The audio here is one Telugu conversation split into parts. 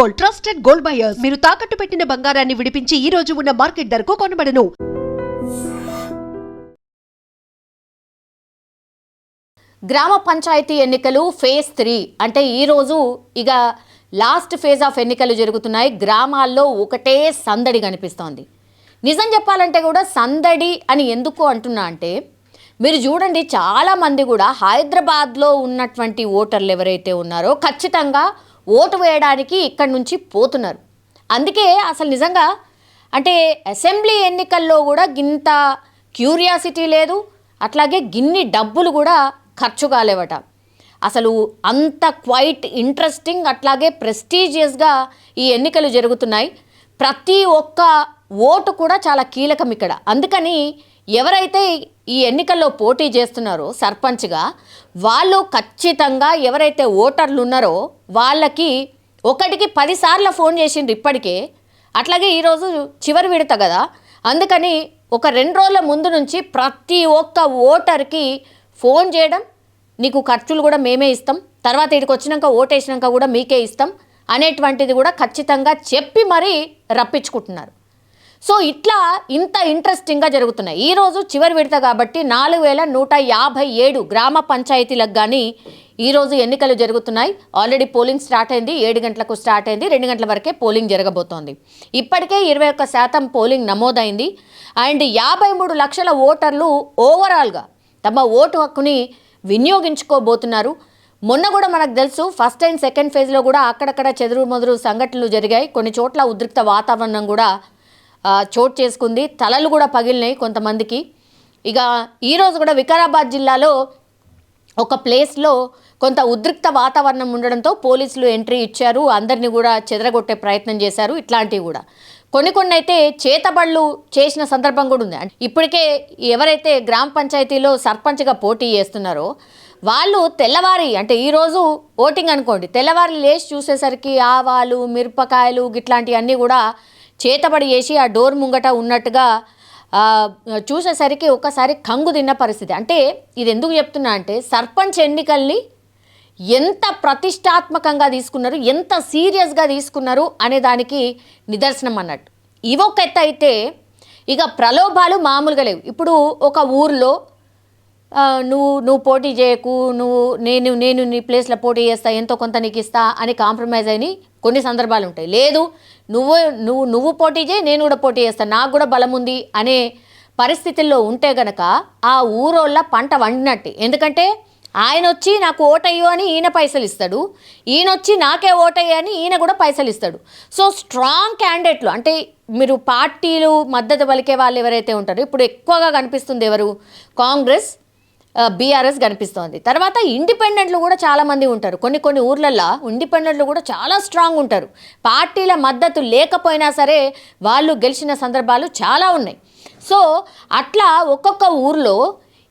Gold, trusted gold buyers. మీరు తాకట్టు పెట్టిన బంగారాన్ని విడిపించి ఈ రోజు ఉన్న మార్కెట్ ధరకు కొనబడను. గ్రామ పంచాయతీ ఎన్నికలు ఫేజ్ 3 అంటే ఈరోజు ఇక లాస్ట్ ఫేజ్ ఆఫ్ ఎన్నికలు జరుగుతున్నాయి. గ్రామాల్లో ఒకటే సందడి కనిపిస్తోంది. నిజం చెప్పాలంటే కూడా సందడి అని ఎందుకు అంటున్నా అంటే మీరు చూడండి, చాలామంది కూడా హైదరాబాద్లో ఉన్నటువంటి ఓటర్లు ఎవరైతే ఉన్నారో ఖచ్చితంగా ఓటు వేయడానికి ఇక్కడి నుంచి పోతున్నారు. అందుకే అసలు నిజంగా అంటే అసెంబ్లీ ఎన్నికల్లో కూడా గింత క్యూరియాసిటీ లేదు, అట్లాగే గిన్ని డబ్బులు కూడా ఖర్చు కాలేవట. అసలు అంత క్వైట్ ఇంట్రెస్టింగ్ అట్లాగే ప్రెస్టీజియస్గా ఈ ఎన్నికలు జరుగుతున్నాయి. ప్రతి ఒక్క ఓటు కూడా చాలా కీలకం ఇక్కడ. అందుకని ఎవరైతే ఈ ఎన్నికల్లో పోటీ చేస్తున్నారో సర్పంచ్గా వాళ్ళు ఖచ్చితంగా ఎవరైతే ఓటర్లు ఉన్నారో వాళ్ళకి ఒకటికి 10 సార్లు ఫోన్ చేసిండ్రు ఇప్పటికే. అట్లాగే ఈరోజు చివరి విడత కదా, అందుకని ఒక 2 రోజుల ముందు నుంచి ప్రతి ఒక్క ఓటర్కి ఫోన్ చేయడం, నీకు ఖర్చులు కూడా మేమే ఇస్తాం, తర్వాత ఇక్కడికి వచ్చినాక ఓటేసినాక కూడా మీకే ఇస్తాం అనేటువంటిది కూడా ఖచ్చితంగా చెప్పి మరీ రప్పించుకుంటున్నారు. సో ఇట్లా ఇంత ఇంట్రెస్టింగ్గా జరుగుతున్నాయి. ఈరోజు చివరి విడత కాబట్టి 4157 గ్రామ పంచాయతీలకు కానీ ఈరోజు ఎన్నికలు జరుగుతున్నాయి. ఆల్రెడీ పోలింగ్ స్టార్ట్ అయింది, 7 గంటలకు స్టార్ట్ అయింది, 2 గంటల వరకే పోలింగ్ జరగబోతోంది. ఇప్పటికే 21% పోలింగ్ నమోదైంది. అండ్ 53 లక్షల ఓటర్లు ఓవరాల్గా తమ ఓటు హక్కుని వినియోగించుకోబోతున్నారు. మొన్న కూడా మనకు తెలుసు ఫస్ట్ అండ్ సెకండ్ ఫేజ్లో కూడా అక్కడక్కడ చెదురుమదురు సంఘటనలు జరిగాయి. కొన్ని చోట్ల ఉద్రిక్త వాతావరణం కూడా చోటు చేసుకుంది, తలలు కూడా పగిలినాయి కొంతమందికి. ఇక ఈరోజు కూడా వికారాబాద్ జిల్లాలో ఒక ప్లేస్లో కొంత ఉద్రిక్త వాతావరణం ఉండడంతో పోలీసులు ఎంట్రీ ఇచ్చారు, అందరినీ కూడా చెదరగొట్టే ప్రయత్నం చేశారు. ఇట్లాంటివి కూడా కొన్ని అయితే చేతబళ్ళు చేసిన సందర్భం కూడా ఉంది. ఇప్పటికే ఎవరైతే గ్రామ పంచాయతీలో సర్పంచ్గా పోటీ చేస్తున్నారో వాళ్ళు తెల్లవారి అంటే ఈరోజు ఓటింగ్ అనుకోండి, తెల్లవారి లేచి చూసేసరికి ఆవాలు మిరపకాయలు ఇట్లాంటివన్నీ కూడా చేతబడి చేసి ఆ డోర్ ముంగట ఉన్నట్టుగా చూసేసరికి ఒకసారి కంగు తిన్న పరిస్థితి. అంటే ఇది ఎందుకు చెప్తున్నా అంటే సర్పంచ్ ఎన్నికల్ని ఎంత ప్రతిష్టాత్మకంగా తీసుకున్నారు, ఎంత సీరియస్గా తీసుకున్నారు అనే దానికి నిదర్శనం అన్నట్టు. ఇవొక ఎత్తు అయితే ఇక ప్రలోభాలు మామూలుగా లేవు. ఇప్పుడు ఒక ఊర్లో నువ్వు పోటీ చేయకు, నేను నీ ప్లేస్లో పోటీ చేస్తా, ఎంతో కొంత నీకు ఇస్తా అని కాంప్రమైజ్ అయిన కొన్ని సందర్భాలు ఉంటాయి. లేదు నువ్వు పోటీ చేయి, నేను కూడా పోటీ చేస్తాను, నాకు కూడా బలం ఉంది అనే పరిస్థితుల్లో ఉంటే గనక ఆ ఊరోళ్ళ పంట వండినట్టే. ఎందుకంటే ఆయన వచ్చి నాకు ఓటయ్యు అని ఈయన పైసలు ఇస్తాడు, ఈయన వచ్చి నాకే ఓటయ్యు అని ఈయన కూడా పైసలు ఇస్తాడు. సో స్ట్రాంగ్ క్యాండిడేట్లు అంటే మీరు పార్టీలు మద్దతు పలికే వాళ్ళు ఎవరైతే ఉంటారో ఇప్పుడు ఎక్కువగా కనిపిస్తుంది ఎవరు, కాంగ్రెస్ బీఆర్ఎస్ కనిపిస్తోంది. తర్వాత ఇండిపెండెంట్లు కూడా చాలామంది ఉంటారు. కొన్ని ఊర్లల్లో ఇండిపెండెంట్లు కూడా చాలా స్ట్రాంగ్ ఉంటారు. పార్టీల మద్దతు లేకపోయినా సరే వాళ్ళు గెలిచిన సందర్భాలు చాలా ఉన్నాయి. సో అట్లా ఒక్కొక్క ఊర్లో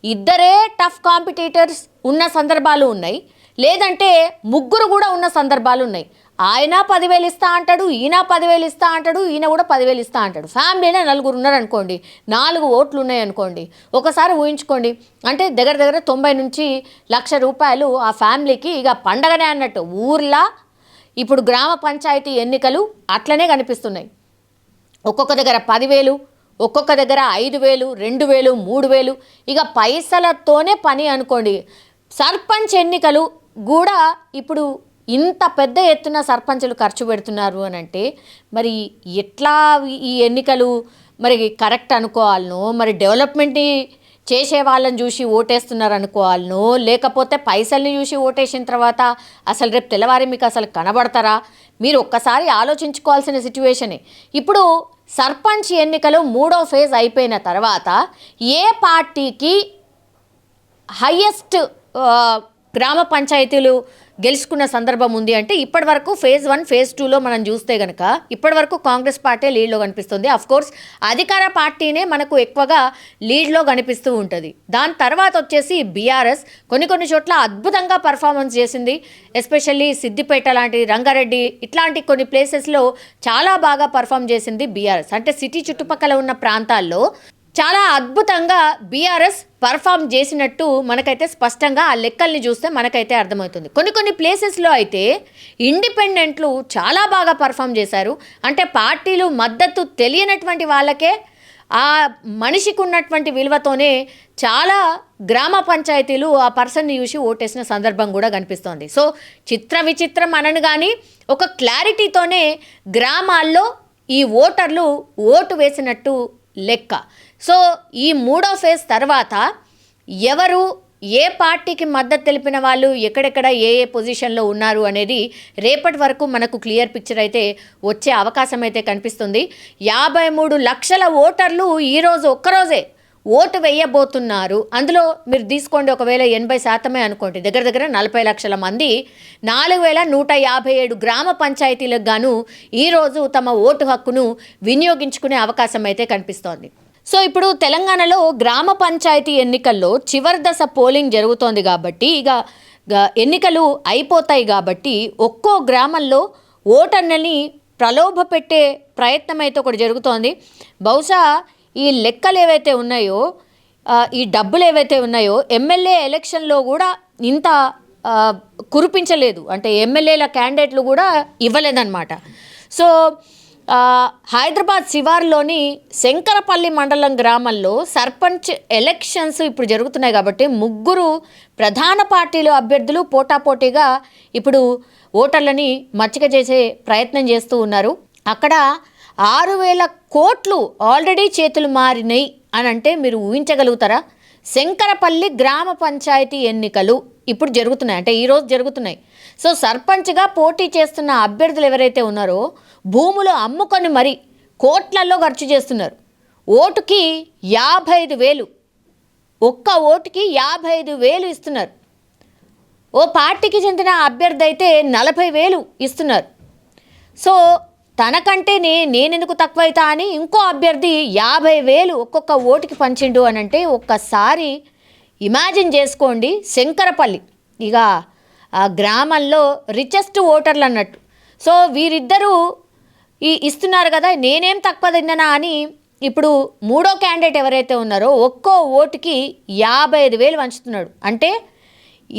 ఇద్దరే టఫ్ కాంపిటీటర్స్ ఉన్న సందర్భాలు ఉన్నాయి, లేదంటే ముగ్గురు కూడా ఉన్న సందర్భాలు ఉన్నాయి. ఆయన 10,000 ఇస్తా అంటాడు, ఈయన 10,000 ఇస్తా అంటాడు, ఈయన కూడా 10,000 ఇస్తా అంటాడు. ఫ్యామిలీనే 4 ఉన్నారనుకోండి, 4 ఓట్లు ఉన్నాయనుకోండి, ఒకసారి ఊహించుకోండి. అంటే దగ్గర 90 నుంచి 1,00,000 రూపాయలు ఆ ఫ్యామిలీకి ఇక పండగనే అన్నట్టు. ఊర్లా ఇప్పుడు గ్రామ పంచాయతీ ఎన్నికలు అట్లనే కనిపిస్తున్నాయి. ఒక్కొక్క దగ్గర 10,000, ఒక్కొక్క దగ్గర 5,000, 2,000, 3,000 ఇక పైసలతోనే పని అనుకోండి. సర్పంచ్ ఎన్నికలు కూడా ఇప్పుడు ఇంత పెద్ద ఎత్తున సర్పంచులు ఖర్చు పెడుతున్నారు అని అంటే మరి ఎట్లా ఈ ఎన్నికలు మరి కరెక్ట్ అనుకోవాలనో, మరి డెవలప్మెంట్ని చేసే వాళ్ళని చూసి ఓటేస్తున్నారు అనుకోవాలనో, లేకపోతే పైసల్ని చూసి ఓటేసిన తర్వాత అసలు రేపు తెల్లవారి మీకు అసలు కనబడతారా, మీరు ఒక్కసారి ఆలోచించుకోవాల్సిన సిచ్యువేషనే. ఇప్పుడు సర్పంచ్ ఎన్నికలు 3వ ఫేజ్ అయిపోయిన తర్వాత ఏ పార్టీకి హయ్యెస్ట్ గ్రామ పంచాయతీలు గెలుచుకున్న సందర్భం ఉంది అంటే ఇప్పటి వరకు ఫేజ్ 1 ఫేజ్ 2లో మనం చూస్తే కనుక ఇప్పటి వరకు కాంగ్రెస్ పార్టీ లీడ్లో కనిపిస్తుంది. అఫ్కోర్స్ అధికార పార్టీనే మనకు ఎక్కువగా లీడ్లో కనిపిస్తూ ఉంటుంది. దాని తర్వాత వచ్చేసి బీఆర్ఎస్ కొన్ని చోట్ల అద్భుతంగా పర్ఫార్మెన్స్ చేసింది. ఎస్పెషల్లీ సిద్దిపేట లాంటి, రంగారెడ్డి ఇట్లాంటి కొన్ని ప్లేసెస్లో చాలా బాగా పర్ఫామ్ చేసింది బీఆర్ఎస్. అంటే సిటీ చుట్టుపక్కల ఉన్న ప్రాంతాల్లో చాలా అద్భుతంగా బీఆర్ఎస్ పర్ఫామ్ చేసినట్టు మనకైతే స్పష్టంగా ఆ లెక్కల్ని చూస్తే మనకైతే అర్థమవుతుంది. కొన్ని ప్లేసెస్లో అయితే ఇండిపెండెంట్లు చాలా బాగా పర్ఫామ్ చేశారు. అంటే పార్టీలు మద్దతు తెలియనటువంటి వాళ్ళకే ఆ మనిషికి ఉన్నటువంటి విలువతోనే చాలా గ్రామ పంచాయతీలు ఆ పర్సన్ని చూసి ఓటేసిన సందర్భం కూడా కనిపిస్తోంది. సో విచిత్రం అనను కానీ ఒక క్లారిటీతోనే గ్రామాల్లో ఈ ఓటర్లు ఓటు వేసినట్టు లెక్క. సో ఈ 3వ ఫేజ్ తర్వాత ఎవరు ఏ పార్టీకి మద్దతు తెలిపిన వాళ్ళు ఎక్కడెక్కడ ఏ పొజిషన్లో ఉన్నారు అనేది రేపటి వరకు మనకు క్లియర్ పిక్చర్ అయితే వచ్చే అవకాశం అయితే కనిపిస్తుంది. 53 లక్షల ఓటర్లు ఈరోజు ఒక్కరోజే ఓటు వేయబోతున్నారు. అందులో మీరు తీసుకోండి, ఒకవేళ 80% అనుకోండి, దగ్గర 40 లక్షల మంది 4157 గ్రామ పంచాయతీలకు గాను ఈరోజు తమ ఓటు హక్కును వినియోగించుకునే అవకాశం అయితే కనిపిస్తోంది. సో ఇప్పుడు తెలంగాణలో గ్రామ పంచాయతీ ఎన్నికల్లో చివరి దశ పోలింగ్ జరుగుతోంది కాబట్టి ఇక ఎన్నికలు అయిపోతాయి కాబట్టి ఒక్కో గ్రామంలో ఓటర్లని ప్రలోభ పెట్టే ప్రయత్నం అయితే ఒకటి జరుగుతోంది. బహుశా ఈ లెక్కలు ఏవైతే ఉన్నాయో, ఈ డబ్బులు ఏవైతే ఉన్నాయో ఎమ్మెల్యే ఎలక్షన్లో కూడా ఇంత కురిపించలేదు. అంటే ఎమ్మెల్యేల క్యాండిడేట్లు కూడా ఇవ్వలేదన్నమాట. సో హైదరాబాద్ శివార్లోని శంకరపల్లి మండలం గ్రామంలో సర్పంచ్ ఎలక్షన్స్ ఇప్పుడు జరుగుతున్నాయి కాబట్టి 3 ప్రధాన పార్టీలు అభ్యర్థులు పోటాపోటీగా ఇప్పుడు ఓటర్లని మచ్చిక చేసే ప్రయత్నం చేస్తూ ఉన్నారు. అక్కడ 6,000 కోట్లు ఆల్రెడీ చేతులు మారినాయి అని అంటే మీరు ఊహించగలుగుతారా? శంకరపల్లి గ్రామ పంచాయతీ ఎన్నికలు ఇప్పుడు జరుగుతున్నాయి, అంటే ఈరోజు జరుగుతున్నాయి. సో సర్పంచ్గా పోటీ చేస్తున్న అభ్యర్థులు ఎవరైతే ఉన్నారో భూములు అమ్ముకొని మరి కోట్లలో ఖర్చు చేస్తున్నారు. ఓటుకి 55,000, ఒక్క ఓటుకి 55,000 ఇస్తున్నారు. ఓ పార్టీకి చెందిన అభ్యర్థి అయితే 40,000 ఇస్తున్నారు. సో తనకంటే నేనెందుకు తక్కువ అవుతా అని ఇంకో అభ్యర్థి 50,000 ఒక్కొక్క ఓటుకి పంచిండు అని అంటే ఒక్కసారి ఇమాజిన్ చేసుకోండి. శంకరపల్లి ఇక ఆ గ్రామంలో రిచెస్ట్ ఓటర్లు అన్నట్టు. సో వీరిద్దరూ ఇస్తున్నారు కదా, నేనేం తక్కువ తిన్నానా అని ఇప్పుడు 3వ క్యాండిడేట్ ఎవరైతే ఉన్నారో ఒక్కో ఓటుకి 55,000 పంచుతున్నాడు. అంటే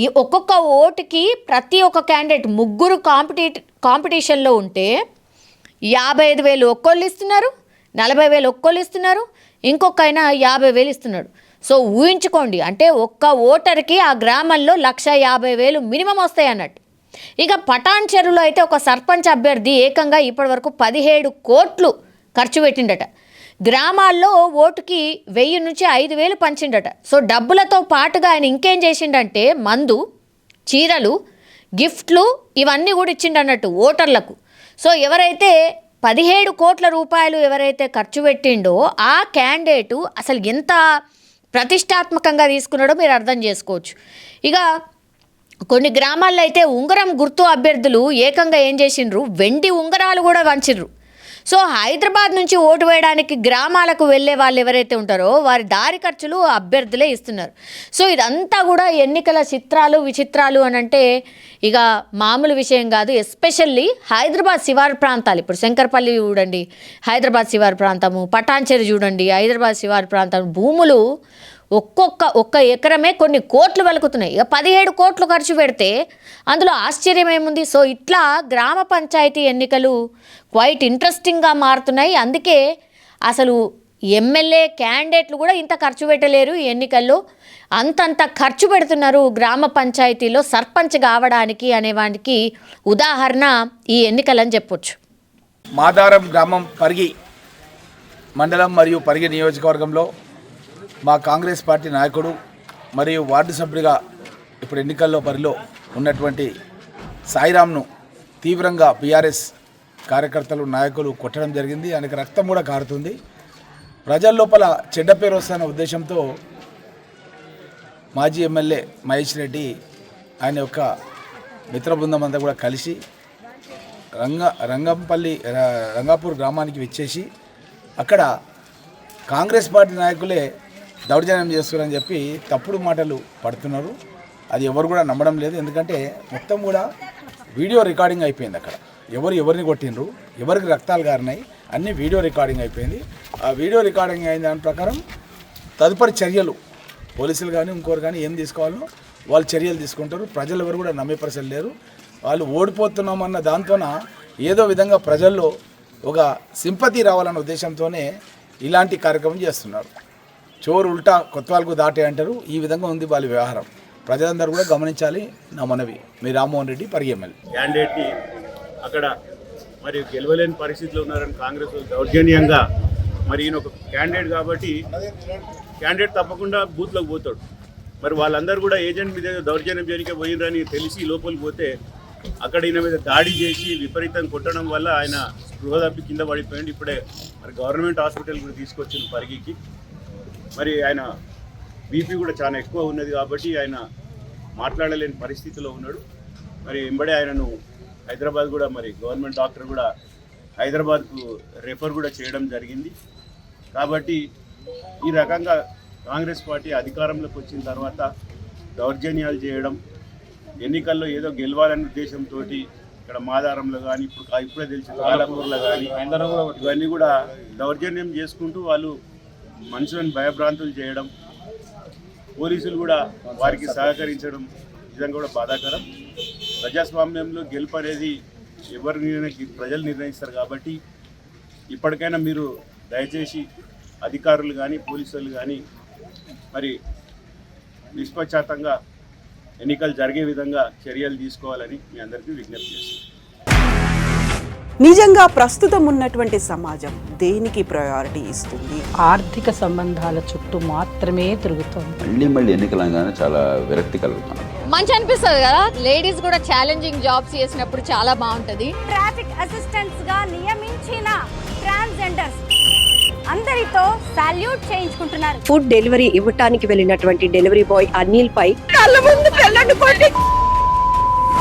ఈ ఒక్కొక్క ఓటుకి ప్రతి ఒక్క క్యాండిడేట్ 3 కాంపిటీషన్లో ఉంటే 55,000 ఒక్కోళ్ళు ఇస్తున్నారు, 40,000 ఒక్కోళ్ళు ఇస్తున్నారు, ఇంకొక ఆయన 50,000 ఇస్తున్నాడు. సో ఊహించుకోండి, అంటే ఒక్క ఓటర్కి ఆ గ్రామంలో 1,50,000 మినిమం వస్తాయి అన్నట్టు. ఇక పటాన్ చెరువులో అయితే ఒక సర్పంచ్ అభ్యర్థి ఏకంగా ఇప్పటివరకు 17 కోట్లు ఖర్చు పెట్టిండట. గ్రామాల్లో ఓటుకి 1000 నుంచి 5,000 పంచిండట. సో డబ్బులతో పాటుగా ఆయన ఇంకేం చేసిండంటే మందు, చీరలు, గిఫ్ట్లు ఇవన్నీ కూడా ఇచ్చిండన్నట్టు ఓటర్లకు. సో ఎవరైతే 17 కోట్ల రూపాయలు ఎవరైతే ఖర్చు పెట్టిండో ఆ క్యాండిడేటు అసలు ఎంత ప్రతిష్టాత్మకంగా తీసుకున్నాడో మీరు అర్థం చేసుకోవచ్చు. ఇక కొన్ని గ్రామాల్లో అయితే ఉంగరం గుర్తు అభ్యర్థులు ఏకంగా ఏం చేసిండ్రు, వెండి ఉంగరాలు కూడా వంచిండ్రు. సో హైదరాబాద్ నుంచి ఓటు వేయడానికి గ్రామాలకు వెళ్ళే వాళ్ళు ఎవరైతే ఉంటారో వారి దారి ఖర్చులు అభ్యర్థులే ఇస్తున్నారు. సో ఇదంతా కూడా ఎన్నికల చిత్రాలు విచిత్రాలు అని అంటే ఇక మామూలు విషయం కాదు. ఎస్పెషల్లీ హైదరాబాద్ శివారు ప్రాంతాలు, ఇప్పుడు శంకరపల్లి చూడండి, హైదరాబాద్ శివారు ప్రాంతము, పటాన్చెరు చూడండి, హైదరాబాద్ శివారు ప్రాంతం, భూములు ఒక్క ఎకరమే కొన్ని కోట్లు వెలుకుతున్నాయి. ఇక 17 కోట్లు ఖర్చు పెడితే అందులో ఆశ్చర్యం ఏముంది? సో ఇట్లా గ్రామ పంచాయతీ ఎన్నికలు క్వైట్ ఇంట్రెస్టింగ్గా మారుతున్నాయి. అందుకే అసలు ఎమ్మెల్యే క్యాండిడేట్లు కూడా ఇంత ఖర్చు పెట్టలేరు ఈ ఎన్నికల్లో, అంతంత ఖర్చు పెడుతున్నారు గ్రామ పంచాయతీలో సర్పంచ్ కావడానికి అనేవానికి ఉదాహరణ ఈ ఎన్నికలని చెప్పొచ్చు. మాదారం గ్రామం పరిగి మండలం మరియు పరిగి నియోజకవర్గంలో మా కాంగ్రెస్ పార్టీ నాయకుడు మరియు వార్డు సభ్యుడిగా ఇప్పుడు ఎన్నికల్లో బరిలో ఉన్నటువంటి సాయిరామ్ను తీవ్రంగా బీఆర్ఎస్ కార్యకర్తలు నాయకులు కొట్టడం జరిగింది. ఆయనకు రక్తం కూడా కారుతుంది. ప్రజల లోపల చెడ్డ పేరు వస్తున్న ఉద్దేశంతో మాజీ ఎమ్మెల్యే మహేష్ రెడ్డి ఆయన యొక్క మిత్ర బృందం అంతా కూడా కలిసి రంగాపూర్ గ్రామానికి విచ్చేసి అక్కడ కాంగ్రెస్ పార్టీ నాయకులే దౌర్జన్యం చేస్తున్నారని చెప్పి తప్పుడు మాటలు పడుతున్నారు. అది ఎవరు కూడా నమ్మడం లేదు. ఎందుకంటే మొత్తం కూడా వీడియో రికార్డింగ్ అయిపోయింది. అక్కడ ఎవరిని కొట్టిండ్రు, ఎవరికి రక్తాలు గారినాయి, అన్నీ వీడియో రికార్డింగ్ అయిపోయింది. ఆ వీడియో రికార్డింగ్ అయిన దాని ప్రకారం తదుపరి చర్యలు పోలీసులు కానీ ఇంకోరు కానీ ఏం తీసుకోవాలో వాళ్ళు చర్యలు తీసుకుంటారు. ప్రజలు ఎవరు కూడా నమ్మే ప్రశ్నలు లేరు. వాళ్ళు ఓడిపోతున్నామన్న దాంతోన ఏదో విధంగా ప్రజల్లో ఒక సింపతి రావాలన్న ఉద్దేశంతోనే ఇలాంటి కార్యక్రమం చేస్తున్నారు. చోరు ఉల్టా కొత్తవాళ్ళకు దాటే అంటారు. ఈ విధంగా ఉంది వాళ్ళ వ్యవహారం. ప్రజలందరూ కూడా గమనించాలి. నా మనవి మీ రామ్మోహన్ రెడ్డి పరిగి ఎమ్మెల్యే. క్యాండిడేట్ని అక్కడ మరి గెలవలేని పరిస్థితిలో ఉన్నారని కాంగ్రెస్ దౌర్జన్యంగా మరి ఈయన ఒక క్యాండిడేట్ కాబట్టి క్యాండిడేట్ తప్పకుండా బూత్లోకి పోతాడు. మరి వాళ్ళందరూ కూడా ఏజెంట్ మీద దౌర్జన్యం చేయడానికి పోయినరని తెలిసి లోపలికి పోతే అక్కడ ఈయన మీద దాడి చేసి విపరీతంగా కొట్టడం వల్ల ఆయన స్పృహ తప్పి కింద పడిపోయింది. ఇప్పుడే మరి గవర్నమెంట్ హాస్పిటల్ కూడా తీసుకొచ్చింది పరిగికి. మరి ఆయన బీపీ కూడా చాలా ఎక్కువ ఉన్నది కాబట్టి ఆయన మాట్లాడలేని పరిస్థితిలో ఉన్నాడు. మరి వెంబడే ఆయనను హైదరాబాద్ కూడా మరి గవర్నమెంట్ డాక్టర్ కూడా హైదరాబాద్కు రెఫర్ కూడా చేయడం జరిగింది. కాబట్టి ఈ రకంగా కాంగ్రెస్ పార్టీ అధికారంలోకి వచ్చిన తర్వాత దౌర్జన్యాలు చేయడం, ఎన్నికల్లో ఏదో గెలవాలనే ఉద్దేశంతో ఇక్కడ మాదారంలో కానీ ఇప్పుడే తెలిసిన కాలపూర్లో కానీ ఇవన్నీ కూడా దౌర్జన్యం చేసుకుంటూ వాళ్ళు మనుషులను భయభ్రాంతులు చేయడం, పోలీసులు కూడా వారికి సహకరించడం నిజంగా కూడా బాధాకరం. ప్రజాస్వామ్యంలో గెలుపు అనేది ప్రజలు నిర్ణయిస్తారు కాబట్టి ఇప్పటికైనా మీరు దయచేసి అధికారులు కానీ పోలీసులు కానీ మరి నిష్పక్షాతంగా ఎన్నికలు జరిగే విధంగా చర్యలు తీసుకోవాలని మీ అందరికీ విజ్ఞప్తి చేస్తున్నాను. నిజంగా ప్రస్తుతం ఉన్నటువంటి సమాజం దేనికి ప్రయారిటీ ఇస్తుంది? ఆర్థిక సంబంధాల చుట్టూ మాత్రమే తిరుగుతోంది. మళ్ళీ ఎన్నికలు అనగానే చాలా విరక్తి కలుగుతాను. మంచి అనిపిస్తుంది కదా, లేడీస్ కూడా ఛాలెంజింగ్ జాబ్స్ చేసినప్పుడు చాలా బాగుంటది. ట్రాఫిక్ అసిస్టెంట్స్ గా నియమించిన ట్రాన్స్జెండర్స్ అందరితో సాల్యూట్ చేయించుకుంటున్నారు. ఫుడ్ డెలివరీ ఇవ్వటానికి వెళ్ళినటువంటి డెలివరీ బాయ్ అనిల్ పై కళ్ళ ముందు